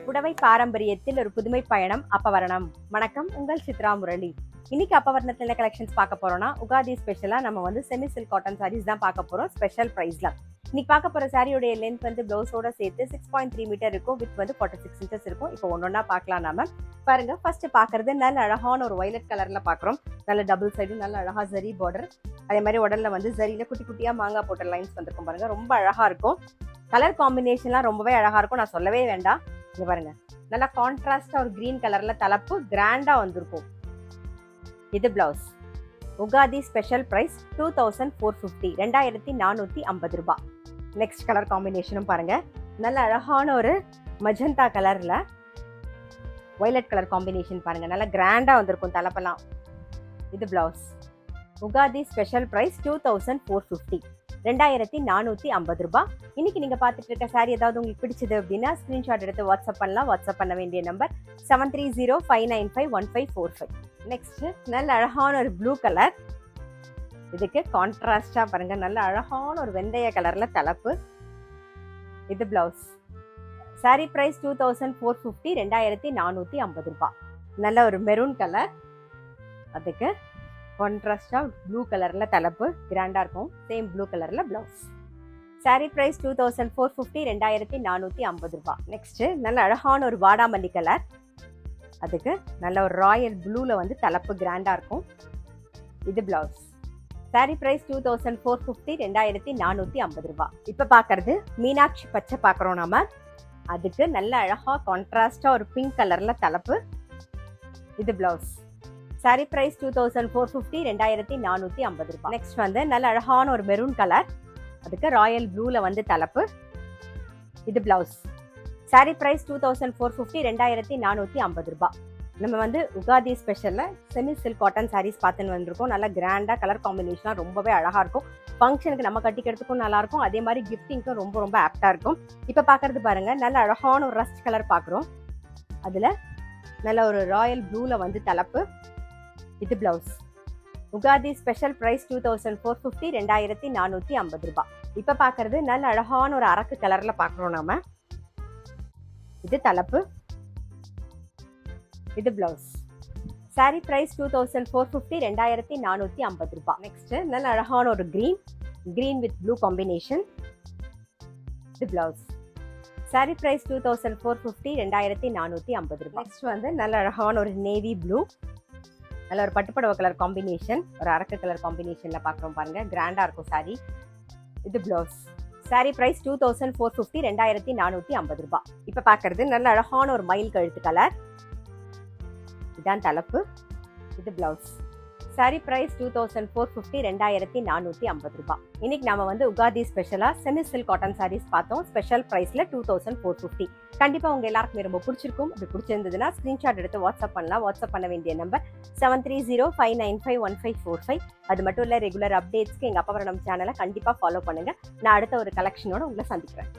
புடவை பாரம்பரியத்தில் ஒரு புதுமை பயணம் அப்பவரணம். வணக்கம், உங்கள் சித்ரா முரளி. இன்னைக்கு அப்பவரணத்துல கலெக்ஷன்ஸ் பார்க்க போறோம்னா உகாதி ஸ்பெஷலா நம்ம வந்து செமி சில்க் காட்டன் சாரீஸ் தான் பார்க்க போறோம். ஸ்பெஷல் பிரைஸ்ல இன்னைக்கு பார்க்க போற சாரியோட லென்த் வந்து பிளவுஸோட சேர்த்து 6.3 மீட்டர் இருக்கும். வித் வந்து 46 இன்ச்சஸ் இருக்கும். இப்போ ஒன்னொன்னா பார்க்கலாம் நாம. பாருங்க, ஃபர்ஸ்ட் பாக்குறது நல்ல அழகான ஒரு வயலட் கலர்ல பாக்குறோம். நல்ல டபுள் சைடு நல்ல அழகா ஜரி பார்டர், அதே மாதிரி உடல்ல வந்து ஜரியில குட்டி குட்டியா மாங்காய் போட்ட லைன்ஸ் வந்திருக்கும். பாருங்க, ரொம்ப அழகா இருக்கும். கலர் காம்பினேஷன்லாம் ரொம்பவே அழகா இருக்கும். நான் சொல்லவே வேண்டாம். இங்க பாருங்க, நல்லா கான்ட்ராஸ்டா ஒரு கிரீன் கலர்ல தலைப்பு கிராண்டா வந்திருக்கும். இது பிளவுஸ். உகாதி ஸ்பெஷல் பிரைஸ் 2450, 2450 ரூபாய். நெக்ஸ்ட் கலர் காம்பினேஷனும் பாருங்க, நல்ல அழகான ஒரு மஜந்தா கலர்ல வயலட் கலர் காம்பினேஷன் பாருங்க, நல்லா கிராண்டா வந்திருக்கும் தலைப்பெல்லாம். இது பிளவுஸ். உகாதி ஸ்பெஷல் பிரைஸ் 2450, 2450 ரூபாய். இன்னைக்கு நீங்க பார்த்துட்டு இருக்க சாரி ஏதாவது உங்களுக்கு பிடிச்சது அப்படின்னா ஸ்கிரீன்ஷாட் எடுத்து வாட்ஸ்அப் பண்ணலாம். வாட்ஸ்அப் பண்ண வேண்டிய நம்பர் 7305951545. நெக்ஸ்ட் நல்ல அழகான ஒரு ப்ளூ கலர். இதுக்கு கான்ட்ராஸ்டா பாருங்க, நல்ல அழகான ஒரு வெந்தய கலர்ல தலைப்பு. இது பிளவுஸ். சாரி பிரைஸ் 2450, 2450 ரூபாய். நல்ல ஒரு மெரூன் கலர், அதுக்கு கான்ட்ராஸ்டா ப்ளூ கலர்ல தலைப்பு கிராண்டா இருக்கும். சேம் ப்ளூ கலர்ல பிளவுஸ். சாரி பிரைஸ் 2450, 2450 ரூபாய். நெக்ஸ்ட் நல்ல அழகான ஒரு வாடாமல்லி கலர், அதுக்கு நல்ல ஒரு ராயல் ப்ளூல வந்து தலைப்பு கிராண்டா இருக்கும். இது பிளவுஸ். சாரி பிரைஸ் 2450, 2450 ரூபாய். இப்ப பாக்குறது மீனாட்சி பச்சை பாக்குறோம் நாம. அதுக்கு நல்ல அழகா கான்ட்ராஸ்டா ஒரு பிங்க் கலர்ல தலைப்பு. இது பிளவுஸ். சாரி பிரைஸ் 2450, 2450 ரூபாய். நெக்ஸ்ட் வந்து நல்ல அழகான ஒரு மெரூன் கலர், அதுக்கு ராயல் ப்ளூல வந்து தலைப்பு. இது பிளவுஸ். சாரி பிரைஸ் 2450, 2450 ரூபாய். நம்ம வந்து உகாதி ஸ்பெஷல்ல செமி சில்க் காட்டன் சாரீஸ் பார்த்துன்னு வந்திருக்கோம். நல்லா கிராண்டா கலர் காம்பினேஷனா ரொம்பவே அழகா இருக்கும். ஃபங்க்ஷனுக்கு நம்ம கட்டிக்கிறதுக்கும் நல்லா இருக்கும். அதே மாதிரி கிஃப்டிங்க்கும் ரொம்ப ரொம்ப ஆப்டா இருக்கும். இப்ப பாக்குறது பாருங்க, நல்ல அழகான ஒரு ரஸ்ட் கலர் பாக்குறோம். அதுல நல்ல ஒரு ராயல் ப்ளூல வந்து தலைப்பு. இது பிளவுஸ். உகாதி ஸ்பெஷல் பிரைஸ் 2450, 2450 ரூபாய். இப்ப பாக்குறது நல்ல அழகான ஒரு அரக்கு கலர்ல பாக்குறோம் நாம. இது தலைப்பு. இது பிளவுஸ். சாரி பிரைஸ் 2450, 2450 ரூபாய். நெக்ஸ்ட் நல்ல அழகான ஒரு கிரீன் வித் ப்ளூ காம்பினேஷன். இது பிளவுஸ். சாரி பிரைஸ் 2450, 2450 ரூபாய். நெக்ஸ்ட் வந்து நல்ல அழகான ஒரு நேவி ப்ளூ, நல்ல ஒரு பட்டுப்படவை கலர் காம்பினேஷன், ஒரு அரக்கு கலர் காம்பினேஷன்ல பாக்குறோம் பாருங்க, கிராண்டா இருக்கும் சாரி. இது பிளவுஸ். சாரி பிரைஸ் 2450, 2450 ரூபாய். இப்ப பாக்குறது நல்ல அழகான ஒரு மயில் கழுத்து கலர், இதான் தலைப்பு. இது பிளவுஸ். சாரி பிரைஸ் 2450, 2450 ரூபாய். இன்னைக்கு நாம வந்து உகாதி ஸ்பெஷலா செமி சில்க் காட்டன் சாரீஸ் பார்த்தோம். ஸ்பெஷல் பிரைஸ்ல 2450. கண்டிப்பா உங்க எல்லாருக்குமே ரொம்ப பிடிச்சிருக்கும். அப்படி பிடிச்சிருந்ததுன்னா ஸ்கிரீன்ஷாட் எடுத்து வாட்ஸ்அப் பண்ணலாம். வாட்ஸ்அப் பண்ண வேண்டிய நம்பர் 7305951545. அது மட்டும் இல்ல, ரெகுலர் அப்டேட்ஸ்க்கு எங்க அப்பவரணம் சேனலை கண்டிப்பா ஃபாலோ பண்ணுங்க. நான் அடுத்த ஒரு கலெக்ஷனோட உங்களை சந்திக்கிறேன்.